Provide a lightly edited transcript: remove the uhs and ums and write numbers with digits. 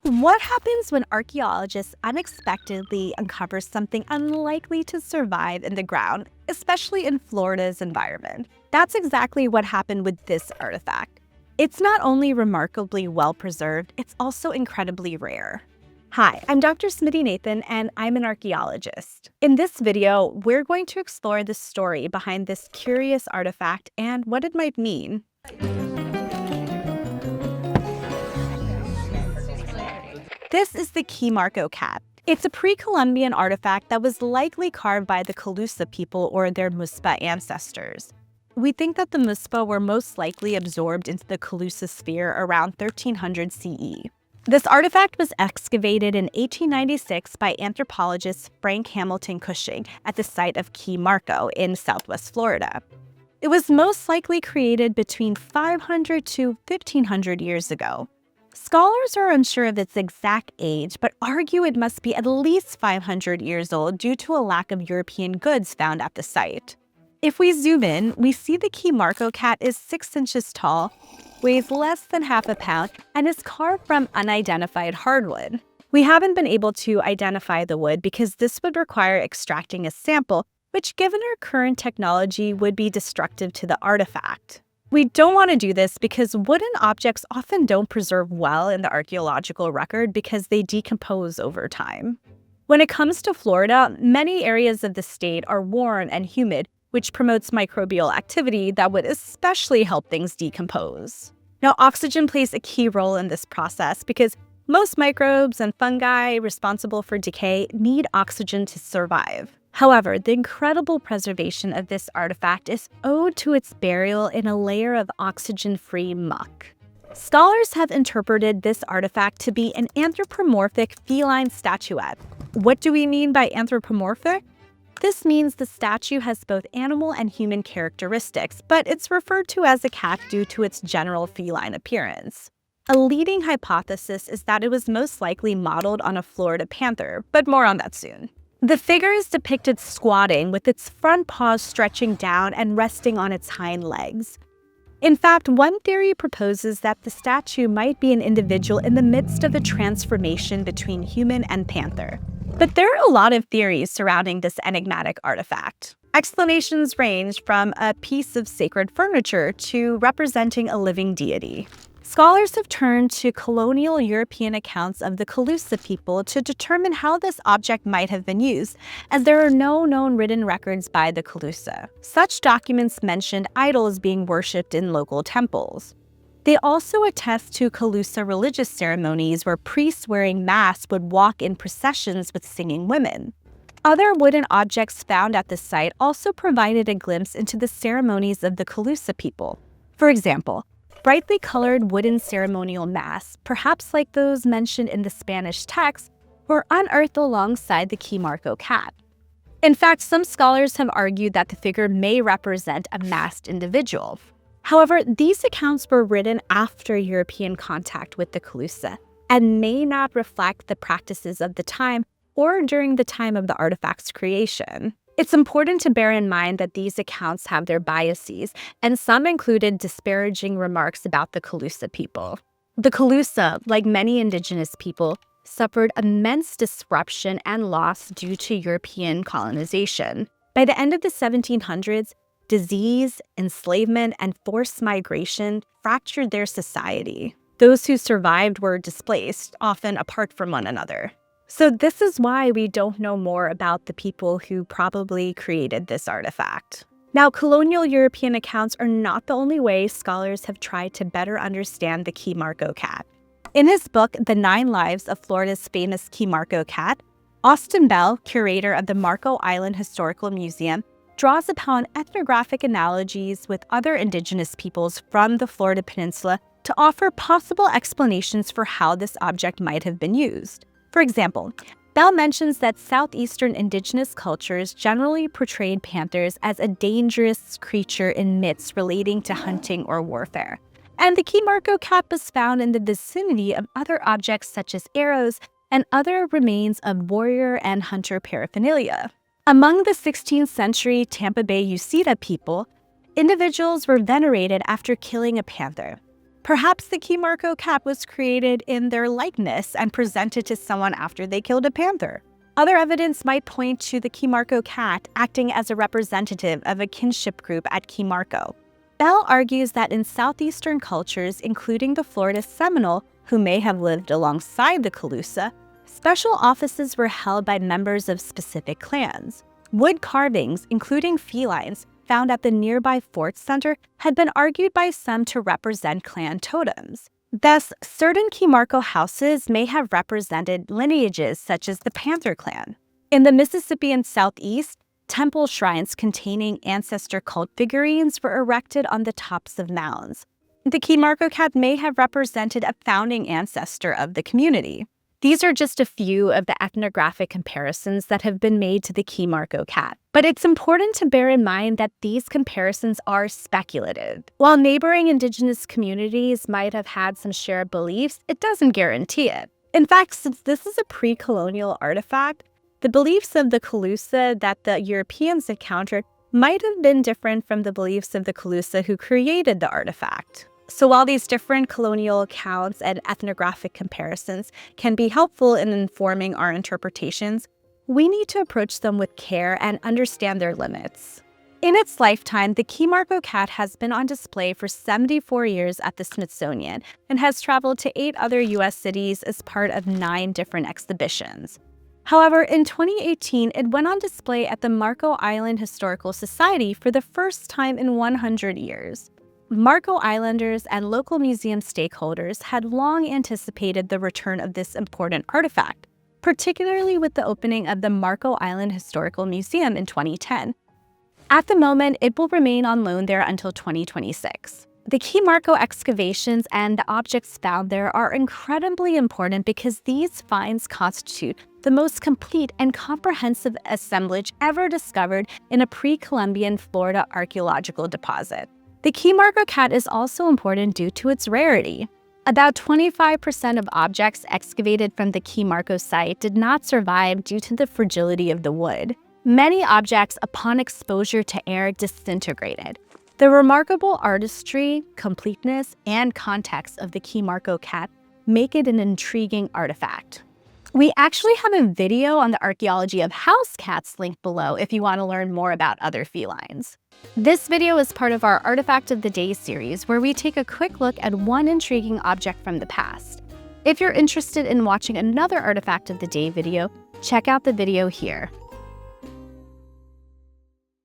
What happens when archaeologists unexpectedly uncover something unlikely to survive in the ground, especially in Florida's environment? That's exactly what happened with this artifact. It's not only remarkably well preserved, it's also incredibly rare. Hi, I'm Dr. Smiti Nathan, and I'm an archaeologist. In this video, we're going to explore the story behind this curious artifact and what it might mean. This is the Key Marco cat. It's a pre-Columbian artifact that was likely carved by the Calusa people or their Muspa ancestors. We think that the Muspa were most likely absorbed into the Calusa sphere around 1300 CE. This artifact was excavated in 1896 by anthropologist Frank Hamilton Cushing at the site of Key Marco in southwest Florida. It was most likely created between 500 to 1500 years ago. Scholars are unsure of its exact age, but argue it must be at least 500 years old due to a lack of European goods found at the site. If we zoom in, we see the Key Marco cat is 6 inches tall, weighs less than half a pound, and is carved from unidentified hardwood. We haven't been able to identify the wood because this would require extracting a sample, which given our current technology would be destructive to the artifact. We don't want to do this because wooden objects often don't preserve well in the archaeological record because they decompose over time. When it comes to Florida, many areas of the state are warm and humid, which promotes microbial activity that would especially help things decompose. Now, oxygen plays a key role in this process because most microbes and fungi responsible for decay need oxygen to survive. However, the incredible preservation of this artifact is owed to its burial in a layer of oxygen-free muck. Scholars have interpreted this artifact to be an anthropomorphic feline statuette. What do we mean by anthropomorphic? This means the statue has both animal and human characteristics, but it's referred to as a cat due to its general feline appearance. A leading hypothesis is that it was most likely modeled on a Florida panther, but more on that soon. The figure is depicted squatting with its front paws stretching down and resting on its hind legs. In fact, one theory proposes that the statue might be an individual in the midst of a transformation between human and panther. But there are a lot of theories surrounding this enigmatic artifact. Explanations range from a piece of sacred furniture to representing a living deity. Scholars have turned to colonial European accounts of the Calusa people to determine how this object might have been used, as there are no known written records by the Calusa. Such documents mentioned idols being worshipped in local temples. They also attest to Calusa religious ceremonies where priests wearing masks would walk in processions with singing women. Other wooden objects found at the site also provided a glimpse into the ceremonies of the Calusa people. For example, brightly colored wooden ceremonial masks, perhaps like those mentioned in the Spanish text, were unearthed alongside the Key Marco cat. In fact, some scholars have argued that the figure may represent a masked individual. However, these accounts were written after European contact with the Calusa and may not reflect the practices of the time or during the time of the artifact's creation. It's important to bear in mind that these accounts have their biases, and some included disparaging remarks about the Calusa people. The Calusa, like many indigenous people, suffered immense disruption and loss due to European colonization. By the end of the 1700s, disease, enslavement, and forced migration fractured their society. Those who survived were displaced, often apart from one another. So this is why we don't know more about the people who probably created this artifact. Now, colonial European accounts are not the only way scholars have tried to better understand the Key Marco cat. In his book, The 9 Lives of Florida's Famous Key Marco Cat, Austin Bell, curator of the Marco Island Historical Museum, draws upon ethnographic analogies with other indigenous peoples from the Florida Peninsula to offer possible explanations for how this object might have been used. For example, Bell mentions that southeastern indigenous cultures generally portrayed panthers as a dangerous creature in myths relating to hunting or warfare. And the Key Marco cat was found in the vicinity of other objects such as arrows and other remains of warrior and hunter paraphernalia. Among the 16th century Tampa Bay Usita people, individuals were venerated after killing a panther. Perhaps the key Marco cat was created in their likeness and presented to someone after they killed a panther. Other evidence might point to the key Marco cat acting as a representative of a kinship group at Key Marco. Bell argues that in southeastern cultures, including the Florida Seminole, who may have lived alongside the Calusa, special offices were held by members of specific clans. Wood carvings, including felines, found at the nearby Fort Center had been argued by some to represent clan totems. Thus, certain Key Marco houses may have represented lineages such as the Panther clan. In the Mississippian Southeast, temple shrines containing ancestor cult figurines were erected on the tops of mounds. The Key Marco cat may have represented a founding ancestor of the community. These are just a few of the ethnographic comparisons that have been made to the Key Marco cat. But it's important to bear in mind that these comparisons are speculative. While neighboring indigenous communities might have had some shared beliefs, it doesn't guarantee it. In fact, since this is a pre-colonial artifact, the beliefs of the Calusa that the Europeans encountered might have been different from the beliefs of the Calusa who created the artifact. So while these different colonial accounts and ethnographic comparisons can be helpful in informing our interpretations, we need to approach them with care and understand their limits. In its lifetime, the Key Marco cat has been on display for 74 years at the Smithsonian and has traveled to 8 other U.S. cities as part of 9 different exhibitions. However, in 2018, it went on display at the Marco Island Historical Society for the first time in 100 years. Marco Islanders and local museum stakeholders had long anticipated the return of this important artifact, particularly with the opening of the Marco Island Historical Museum in 2010. At the moment, it will remain on loan there until 2026. The Key Marco excavations and the objects found there are incredibly important because these finds constitute the most complete and comprehensive assemblage ever discovered in a pre-Columbian Florida archaeological deposit. The Key Marco cat is also important due to its rarity. About 25% of objects excavated from the Key Marco site did not survive due to the fragility of the wood. Many objects, upon exposure to air, disintegrated. The remarkable artistry, completeness, and context of the Key Marco cat make it an intriguing artifact. We actually have a video on the archaeology of house cats linked below if you want to learn more about other felines. This video is part of our Artifact of the Day series, where we take a quick look at one intriguing object from the past. If you're interested in watching another Artifact of the Day video, check out the video here.